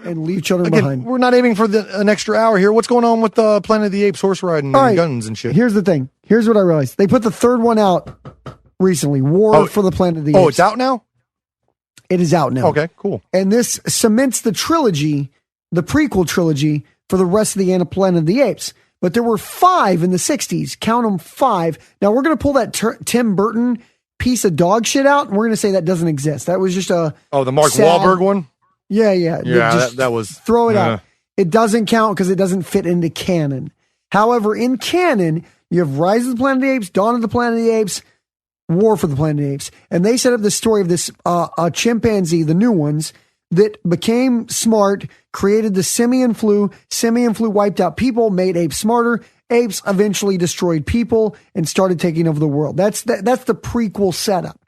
and leave children Again, behind. we're not aiming for an extra hour here. What's going on with Planet of the Apes horse riding and guns and shit? Here's the thing. Here's what I realized. They put the third one out recently. War for the Planet of the Apes. Oh, it's out now? It is out now. Okay, cool. And this cements the trilogy, the prequel trilogy, for the rest of the Planet of the Apes. But there were 5 in the 60s. Count them, 5. Now we're going to pull that Tim Burton piece of dog shit out, and we're going to say that doesn't exist. That was just a... Oh, the Mark Wahlberg one? Yeah. Yeah, that was... Throw it out. It doesn't count because it doesn't fit into canon. However, in canon, you have Rise of the Planet of the Apes, Dawn of the Planet of the Apes, War for the Planet of the Apes. And they set up the story of this a chimpanzee, the new ones, that became smart, created the simian flu. Simian flu wiped out people, made apes smarter. Apes eventually destroyed people and started taking over the world. That's the prequel setup.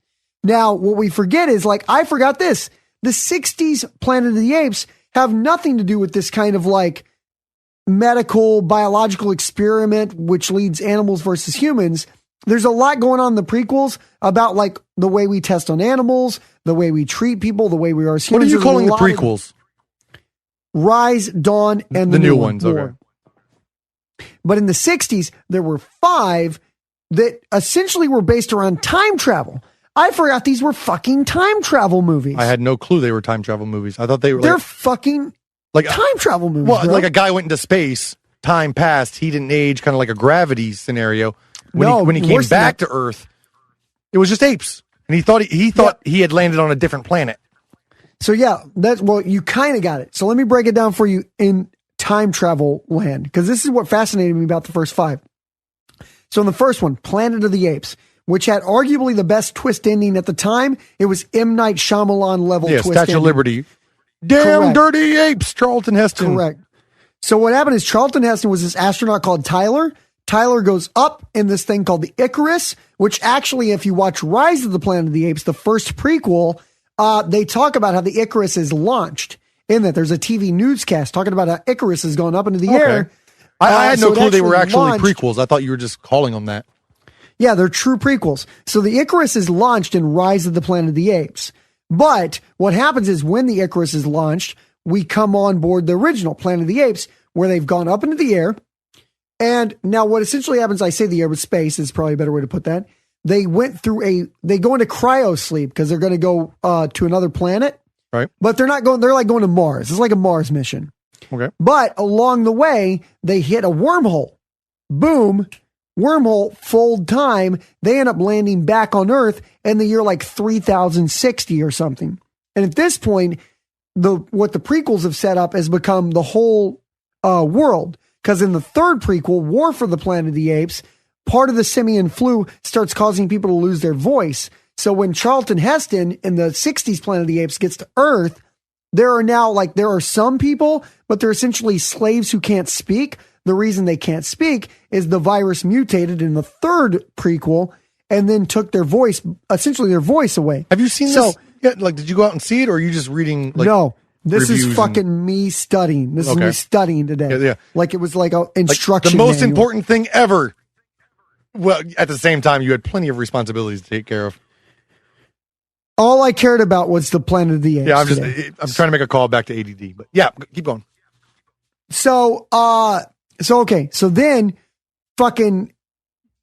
Now, what we forget is, like, I forgot this. The 60s Planet of the Apes have nothing to do with this kind of like medical biological experiment, which leads animals versus humans. There's a lot going on in the prequels about like the way we test on animals, the way we treat people, the way we are as humans. What are you calling the prequels? Rise, Dawn, and the new ones. Okay. But in the 60s, there were 5 that essentially were based around time travel. I forgot these were fucking time travel movies. I had no clue they were time travel movies. I thought they were They're fucking like time travel movies. Well, bro. like a guy went into space, time passed, he didn't age, kind of like a gravity scenario. When he came back to Earth, it was just apes. And he thought he had landed on a different planet. So yeah, you kind of got it. So let me break it down for you in time travel land, because this is what fascinated me about the first 5. So in the first one, Planet of the Apes, which had arguably the best twist ending at the time, it was M. Night Shyamalan level twist ending. Statue of Liberty. Damn Correct. Dirty apes, Charlton Heston. Correct. So what happened is Charlton Heston was this astronaut called Tyler. Tyler goes up in this thing called the Icarus, which actually, if you watch Rise of the Planet of the Apes, the first prequel, they talk about how the Icarus is launched. In that, there's a TV newscast talking about how Icarus has gone up into the air. I had no clue they were actually prequels. I thought you were just calling them that. Yeah, they're true prequels. So the Icarus is launched in Rise of the Planet of the Apes. But what happens is when the Icarus is launched, we come on board the original Planet of the Apes, where they've gone up into the air. And now what essentially happens, I say the air with space is probably a better way to put that. They go into cryo sleep because they're going to go to another planet. Right. But they're not going, they're like going to Mars. It's like a Mars mission. Okay. But along the way, they hit a wormhole. Boom. Wormhole, fold time. They end up landing back on Earth in the year like 3060 or something. And at this point, what the prequels have set up has become the whole world. Because in the third prequel, War for the Planet of the Apes, part of the simian flu starts causing people to lose their voice. So when Charlton Heston in the 60s Planet of the Apes gets to Earth, there are some people, but they're essentially slaves who can't speak. The reason they can't speak is the virus mutated in the third prequel and then took their voice away. Have you seen this? Yeah, like, did you go out and see it, or are you just reading? Like, no. This is fucking me studying. This is me studying today. Yeah. Like it was like an instruction the most manual. important thing ever. Well, at the same time, you had plenty of responsibilities to take care of. All I cared about was the Planet of the Apes. Yeah, I'm trying to make a call back to ADD, but yeah, keep going. So then fucking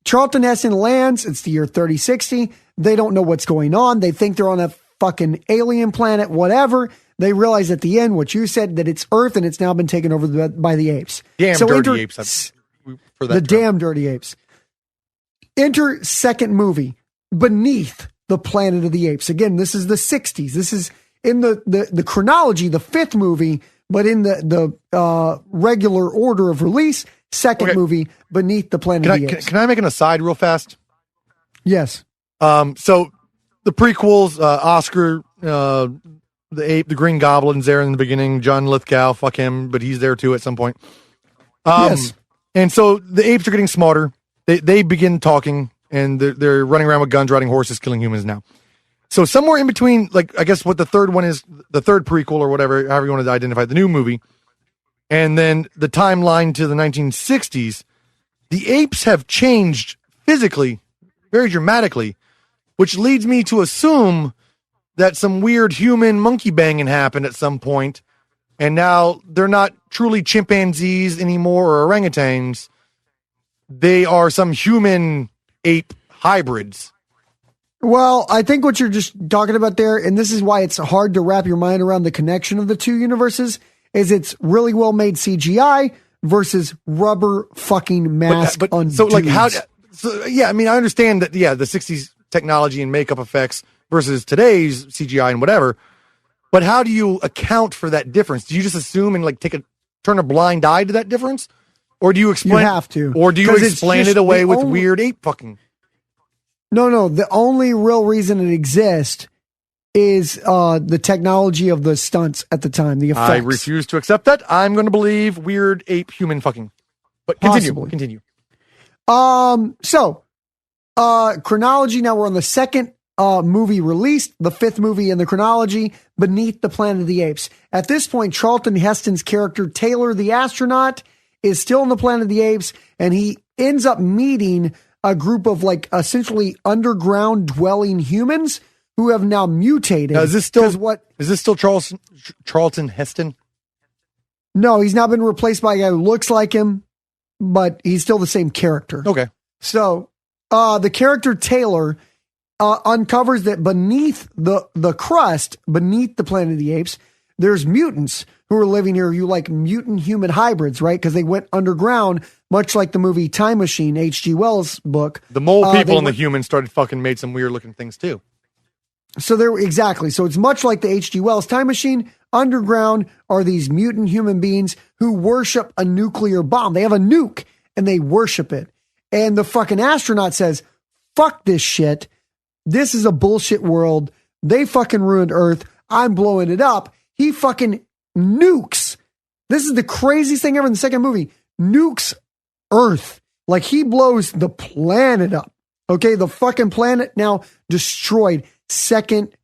Charlton Heston lands. It's the year 3060. They don't know what's going on. They think they're on a fucking alien planet, whatever. They realize at the end what you said, that it's Earth and it's now been taken over by the apes. Damn dirty apes. For that damn dirty apes. Enter second movie, Beneath the Planet of the Apes. Again, this is the 60s. This is in the chronology, the 5th movie, but in the regular order of release, second movie, Beneath the Planet of the Apes. Can I make an aside real fast? Yes. So the prequels, Oscar, the Green Goblin's there in the beginning. John Lithgow, fuck him, but he's there too at some point. Yes. And so the apes are getting smarter. They begin talking, and they're running around with guns, riding horses, killing humans now. So somewhere in between, like, I guess what the third one is, the third prequel or whatever, however you want to identify the new movie, and then the timeline to the 1960s, the apes have changed physically, very dramatically, which leads me to assume that some weird human monkey banging happened at some point and now they're not truly chimpanzees anymore or orangutans. They are some human ape hybrids. Well, I think what you're just talking about there, and this is why it's hard to wrap your mind around the connection of the two universes, is it's really well made CGI versus rubber fucking mask on so like dudes. how? So, yeah, I mean, I understand that. Yeah, the '60s technology and makeup effects versus today's CGI and whatever. But how do you account for that difference? Do you just assume and like turn a blind eye to that difference, or do you explain? You have to, or do you explain it away with weird ape fucking? No. The only real reason it exists is the technology of the stunts at the time. The effects. I refuse to accept that. I'm going to believe weird ape human fucking. But continue. So chronology. Now we're on the second movie released, the fifth movie in the chronology, Beneath the Planet of the Apes. At this point, Charlton Heston's character Taylor the astronaut is still on the Planet of the Apes, and he ends up meeting a group of like essentially underground dwelling humans who have now mutated. Now, is this still Charlton Heston? No, he's now been replaced by a guy who looks like him, but he's still the same character. Okay. So the character Taylor uncovers that beneath the crust, beneath the Planet of the Apes, there's mutants who are living here. You like mutant human hybrids, right? Because they went underground, much like the movie Time Machine, H.G. Wells' book. The mole people and the humans made some weird looking things too. So exactly. So it's much like the H.G. Wells Time Machine. Underground are these mutant human beings who worship a nuclear bomb. They have a nuke and they worship it. And the fucking astronaut says, fuck this shit. This is a bullshit world. They fucking ruined Earth. I'm blowing it up. He fucking nukes. This is the craziest thing ever in the second movie. Nukes Earth. Like he blows the planet up. Okay, the fucking planet now destroyed. Second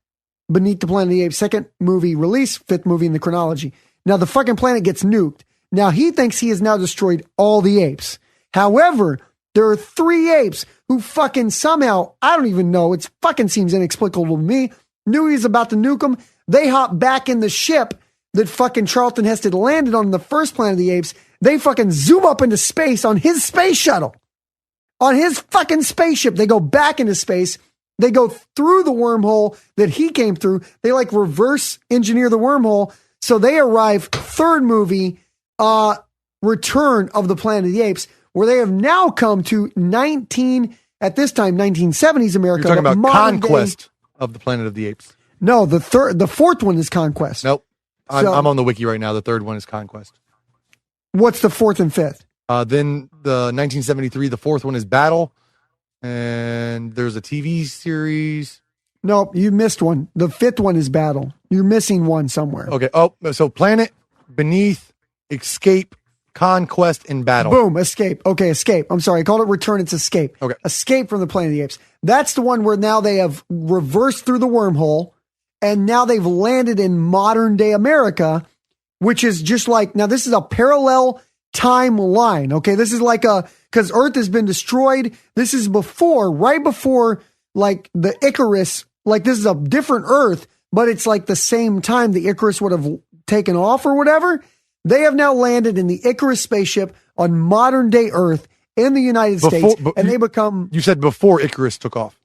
Beneath the Planet of the Apes, second movie release, fifth movie in the chronology. Now the fucking planet gets nuked. Now he thinks he has now destroyed all the apes. However, there are 3 apes who fucking somehow, I don't even know, it fucking seems inexplicable to me, knew he was about to nuke them. They hop back in the ship that fucking Charlton Heston landed on in the first Planet of the Apes. They fucking zoom up into space on his space shuttle. On his fucking spaceship. They go back into space. They go through the wormhole that he came through. They like reverse engineer the wormhole. So they arrive, third movie, Return of the Planet of the Apes, where they have now come to 1970s America. You're talking about Conquest of the Planet of the Apes. No, the fourth one is Conquest. Nope. I'm on the wiki right now. The third one is Conquest. What's the fourth and fifth? Then the 1973, the fourth one is Battle. And there's a TV series. Nope, you missed one. The fifth one is Battle. You're missing one somewhere. Okay. Oh, so Planet, Beneath, Escape, Conquest, and Battle. Boom, Escape. Okay, Escape. I'm sorry, I called it Return. It's Escape. Okay. Escape from the Planet of the Apes. That's the one where now they have reversed through the wormhole, and now they've landed in modern day America, which is just like, now this is a parallel timeline. Okay, this is like because Earth has been destroyed. This is right before like the Icarus, like this is a different Earth, but it's like the same time the Icarus would have taken off or whatever. They have now landed in the Icarus spaceship on modern day Earth in the United States, and they become... You said before Icarus took off.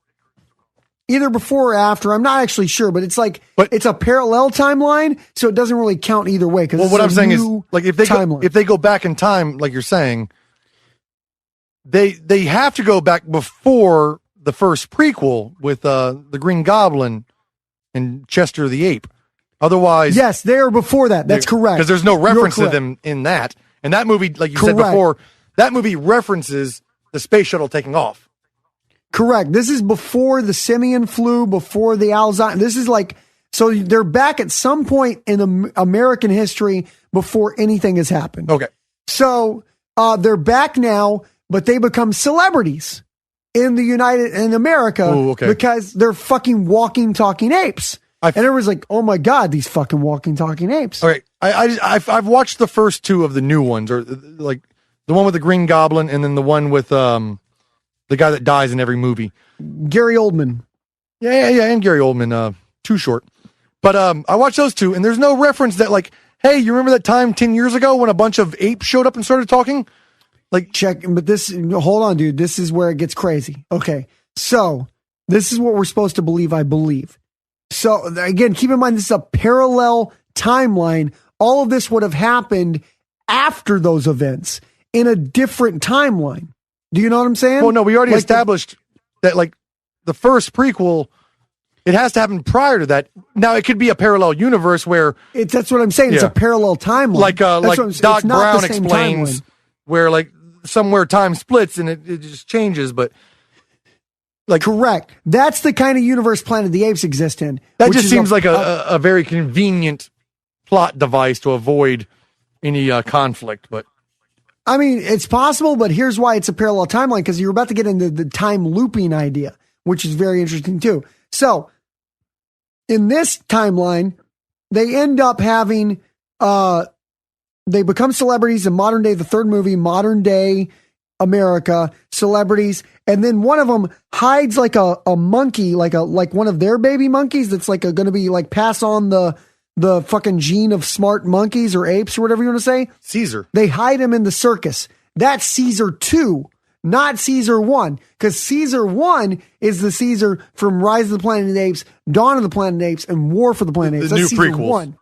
Either before or after, I'm not actually sure, but it's like, it's a parallel timeline, so it doesn't really count either way. Well, what I'm saying is, like, if they go back in time, like you're saying, they have to go back before the first prequel with the Green Goblin and Chester the Ape. Otherwise, yes, they are before that. That's correct. Because there's no reference to them in that. And that movie, like you said before, that movie references the space shuttle taking off. Correct. This is before the simian flu, before the Alzheimer's. This is like, so they're back at some point in American history before anything has happened. Okay. So they're back now, but they become celebrities in America because they're fucking walking, talking apes. And everyone's like, oh my God, these fucking walking, talking apes. All right. I've watched the first 2 of the new ones, or like the one with the Green Goblin and then the one with the guy that dies in every movie. Gary Oldman. Yeah, and Gary Oldman, too short. But I watched those 2, and there's no reference that, like, hey, you remember that time 10 years ago when a bunch of apes showed up and started talking? But hold on, dude. This is where it gets crazy. Okay. So this is what we're supposed to believe, I believe. So again, keep in mind, this is a parallel timeline. All of this would have happened after those events in a different timeline. Do you know what I'm saying? Well, no, we already established that the first prequel, it has to happen prior to that. Now, it could be a parallel universe where... That's what I'm saying. Yeah. It's a parallel timeline. Like Doc Brown explains, where somewhere time splits and it just changes, but... Correct. That's the kind of universe Planet of the Apes exist in. That just seems like a very convenient plot device to avoid any conflict, but... I mean, it's possible, but here's why it's a parallel timeline, because you're about to get into the time looping idea, which is very interesting too. So, in this timeline, they end up having, they become celebrities in modern day, the third movie, modern day America, celebrities, and then one of them hides like a monkey, like one of their baby monkeys that's going to be pass on the fucking gene of smart monkeys or apes or whatever you want to say. Caesar. They hide him in the circus. That's Caesar 2, not Caesar 1. Because Caesar 1 is the Caesar from Rise of the Planet of the Apes, Dawn of the Planet of the Apes, and War for the Planet of the Apes. That's Caesar prequels. 1.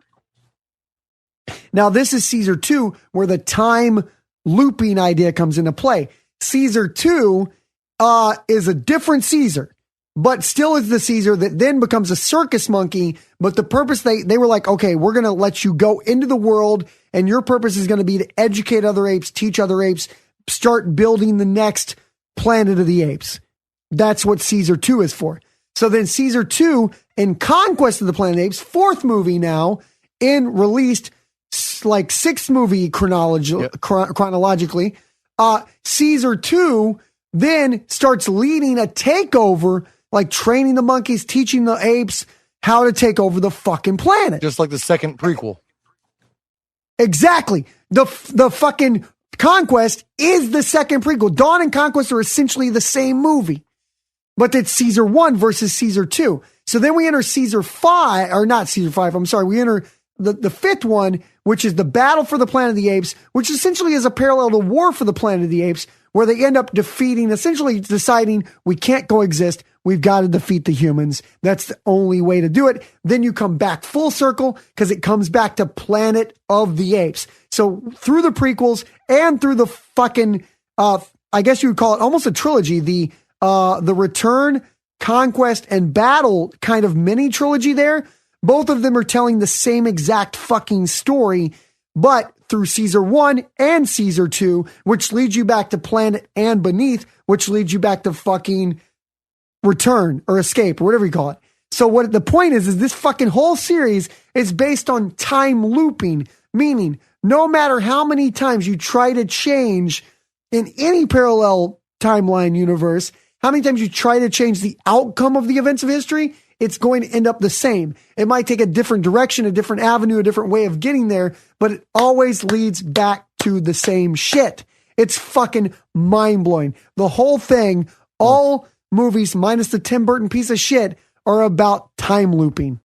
Now, this is Caesar 2, where the time looping idea comes into play. Caesar 2 is a different Caesar, but still is the Caesar that then becomes a circus monkey. But the purpose, they were like, okay, we're going to let you go into the world, and your purpose is going to be to educate other apes, teach other apes, start building the next Planet of the Apes. That's what Caesar 2 is for. So then Caesar 2 in Conquest of the Planet of the Apes, fourth movie now, released sixth movie chronologically, Caesar 2 then starts leading a takeover, training the monkeys, teaching the apes how to take over the fucking planet. Just like the second prequel. Exactly. The fucking Conquest is the second prequel. Dawn and Conquest are essentially the same movie, but it's Caesar 1 versus Caesar 2. So then we enter Caesar 5, or not Caesar 5, I'm sorry. We enter the fifth one, which is the Battle for the Planet of the Apes, which essentially is a parallel to War for the Planet of the Apes, where they end up essentially deciding we can't coexist. We've got to defeat the humans. That's the only way to do it. Then you come back full circle because it comes back to Planet of the Apes. So through the prequels and through the fucking, I guess you would call it almost a trilogy, the Return, Conquest, and Battle kind of mini trilogy there. Both of them are telling the same exact fucking story, but through Caesar 1 and Caesar 2, which leads you back to Planet and Beneath, which leads you back to fucking Return or Escape or whatever you call it. So what the point is this fucking whole series is based on time looping, meaning no matter how many times you try to change in any parallel timeline universe, how many times you try to change the outcome of the events of history, it's going to end up the same. It might take a different direction, a different avenue, a different way of getting there, but it always leads back to the same shit. It's fucking mind-blowing. The whole thing, all movies minus the Tim Burton piece of shit, are about time looping.